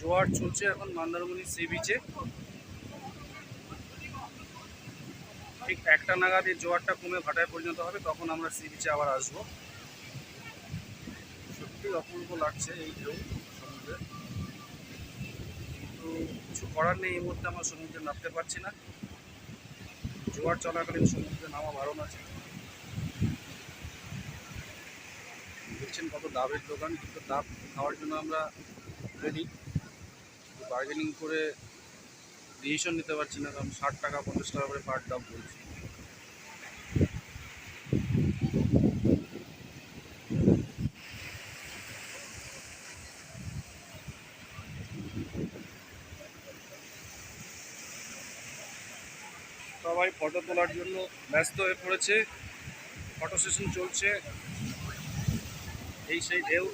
জোয়ার চলছে এখন মন্দারমণি সি বিচে। ঠিক 1টা নাগাদ এই জোয়ারটা কমে ভাটায় পরিণত হবে, তখন আমরা সি বিচে আবার আসবো। সত্যি অপূর্ব লাগছে এই ঢেউ সমুদ্রে, কিন্তু কিছু করার নেই, এই মুহূর্তে আমরা সমুদ্রে নামতে পারছি না। জোয়ার চলাকালীন সমুদ্রে নামা বারণ আছে। দেখছেন কত ডাবের দোকান, কিন্তু ডাব খাওয়ার জন্য আমরা রেডি, বার্গেনিং করে ডিসিশন নিতে পারছি না, কারণ 60 টাকা 50 টাকা করে পার ডাব বলছি। সবাই ফটো তোলার জন্য ব্যস্ত হয়ে পড়েছে, ফটো সেশন চলছে। এই সেই ঢেউ,